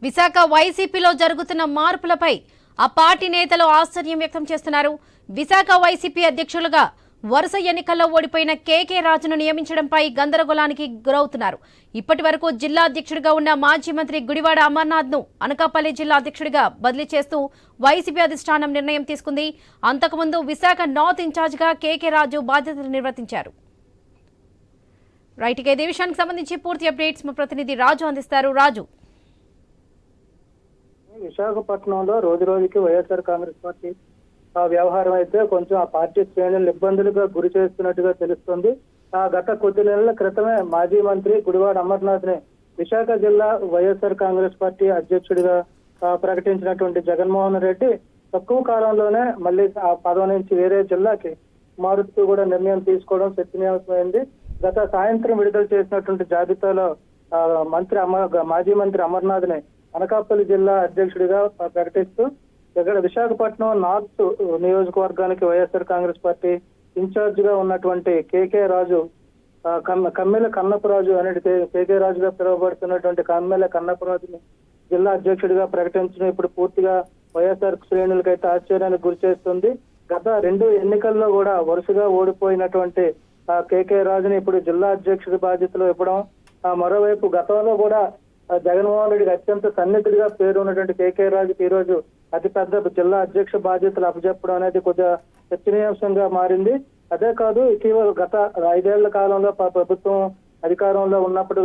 విశాఖ వైసీపీలో జరుగుతున్న మార్పులపై ఆ పార్టీ నేతలు ఆశ్చర్యం వ్యక్తం చేస్తున్నారు. విశాఖ వైసీపీ అధ్యక్షులుగా వరుస ఎన్నికల్లో ఓడిపోయిన కేకే రాజును నియమించడంపై గందరగోళానికి గురవుతున్నారు. ఇప్పటి వరకు జిల్లా అధ్యక్షుడిగా ఉన్న మాజీ మంత్రి గుడివాడ అమర్నాథ్ ను అనకాపల్లి జిల్లా అధ్యక్షుడిగా బదిలీ చేస్తూ వైసీపీ అధిష్టానం నిర్ణయం తీసుకుంది. అంతకుముందు విశాఖ నార్త్ ఇన్ఛార్జిగా కేకే రాజు బాధ్యతలు నిర్వర్తించారు. రైట్, ఇదే విషయానికి సంబంధించి పూర్తి అప్డేట్స్ మా ప్రతినిధి రాజు అందిస్తారు. రాజు, విశాఖపట్నంలో రోజు రోజుకి వైఎస్ఆర్ కాంగ్రెస్ పార్టీ వ్యవహారం అయితే కొంచెం ఆ పార్టీ శ్రేణులను ఇబ్బందులుగా గురి చేస్తున్నట్టుగా తెలుస్తుంది. గత కొద్ది నెలల క్రితమే మాజీ మంత్రి గుడివాడ అమర్నాథ్ ని విశాఖ జిల్లా వైఎస్ఆర్ కాంగ్రెస్ పార్టీ అధ్యక్షుడిగా ప్రకటించినటువంటి జగన్మోహన్ రెడ్డి తక్కువ కాలంలోనే మళ్ళీ ఆ పదవి నుంచి వేరే జిల్లాకి మారుతూ కూడా నిర్ణయం తీసుకోవడం చర్చనీయాంశమైంది. గత సాయంత్రం విడుదల చేసినటువంటి జాబితాలో మాజీ మంత్రి అమర్నాథ్ ని అనకాపల్లి జిల్లా అధ్యక్షుడిగా ప్రకటిస్తూ ఇక్కడ విశాఖపట్నం నార్త్ నియోజకవర్గానికి వైఎస్ఆర్ కాంగ్రెస్ పార్టీ ఇన్ఛార్జ్ గా ఉన్నటువంటి కేకే రాజు, కమ్మెల కన్నపరాజు అనేది కేకే రాజుగా పిలువబడుతున్నటువంటి కమ్మెల కన్నపరాజుని జిల్లా అధ్యక్షుడిగా ప్రకటించడం ఇప్పుడు పూర్తిగా వైఎస్ఆర్ శ్రేణులకైతే ఆశ్చర్యానికి గురి చేస్తుంది. గత 2 ఎన్నికల్లో కూడా వరుసగా ఓడిపోయినటువంటి కేకే రాజుని ఇప్పుడు జిల్లా అధ్యక్షుడి బాధ్యతలు ఇవ్వడం, మరోవైపు గతంలో కూడా జగన్మోహన్ రెడ్డికి అత్యంత సన్నిహితుడిగా పేరు ఉన్నటువంటి కేకే రాజుకి ఈ రోజు అతిపెద్ద జిల్లా అధ్యక్ష బాధ్యతలు అప్పచెప్పడం అనేది కొద్దిగా చర్చనీయాంశంగా మారింది. అదే కాదు, ఇటీవల గత 5 ఏళ్ల కాలంలో ప్రభుత్వం అధికారంలో ఉన్నప్పుడు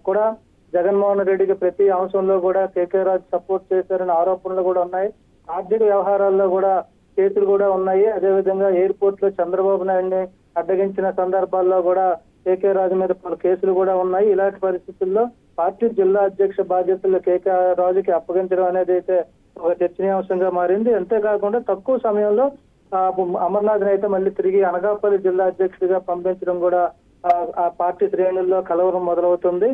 కూడా జగన్మోహన్ రెడ్డికి ప్రతి అంశంలో కూడా కేకే రాజు సపోర్ట్ చేశారనే ఆరోపణలు కూడా ఉన్నాయి. ఆర్థిక వ్యవహారాల్లో కూడా కేసులు కూడా ఉన్నాయి. అదేవిధంగా ఎయిర్పోర్ట్ లో చంద్రబాబు నాయుడిని అడ్డగించిన సందర్భాల్లో కూడా కేకే రాజు మీద పలు కేసులు కూడా ఉన్నాయి. ఇలాంటి పరిస్థితుల్లో పార్టీ జిల్లా అధ్యక్ష బాధ్యతలు కేకే రాజుకి అప్పగించడం అనేది అయితే ఒక చర్చనీయాంశంగా మారింది. అంతేకాకుండా తక్కువ సమయంలో అమర్నాథ్ అయితే మళ్ళీ తిరిగి అనకాపల్లి జిల్లా అధ్యక్షుడిగా పంపించడం కూడా ఆ పార్టీ శ్రేణుల్లో కలవరం మొదలవుతుంది.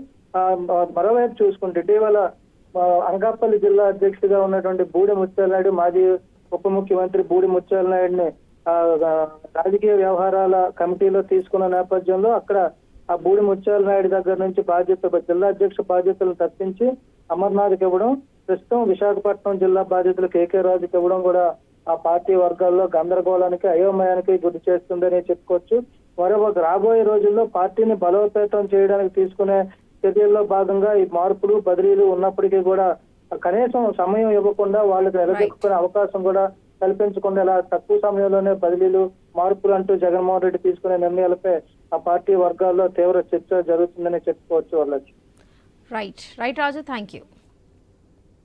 మరోవైపు చూసుకుంటే ఇటీవల అనకాపల్లి జిల్లా అధ్యక్షుడిగా ఉన్నటువంటి బూడి ముత్యాల నాయుడు, మాజీ ఉప ముఖ్యమంత్రి బూడి ముత్యాల నాయుడిని రాజకీయ వ్యవహారాల కమిటీలో తీసుకున్న నేపథ్యంలో అక్కడ ఆ బూడి ముత్యాల నాయుడు దగ్గర నుంచి జిల్లా అధ్యక్ష బాధ్యతలను తప్పించి అమర్నాథ్కి ఇవ్వడం, ప్రస్తుతం విశాఖపట్నం జిల్లా బాధ్యతలు కేకే రాజుకి ఇవ్వడం కూడా ఆ పార్టీ వర్గాల్లో గందరగోళానికి అయోమయానికి గురి చేస్తుందని చెప్పుకోవచ్చు. మరోవైపు రాబోయే రోజుల్లో పార్టీని బలోపేతం చేయడానికి తీసుకునే చర్యల్లో భాగంగా ఈ మార్పులు బదిలీలు ఉన్నప్పటికీ కూడా కనీసం సమయం ఇవ్వకుండా వాళ్ళకి నిలదొక్కునే అవకాశం కూడా కల్పించకుండా ఇలా తక్కువ సమయంలోనే బదిలీలు మార్పులు అంటూ జగన్మోహన్ రెడ్డి తీసుకునే నిర్ణయాలపై ఆ పార్టీ వర్గాల్లో తీవ్ర చర్చ జరుగుతుందని చెప్పుకోవచ్చు. వాళ్ళకి రైట్ రాజు, థ్యాంక్ యూ.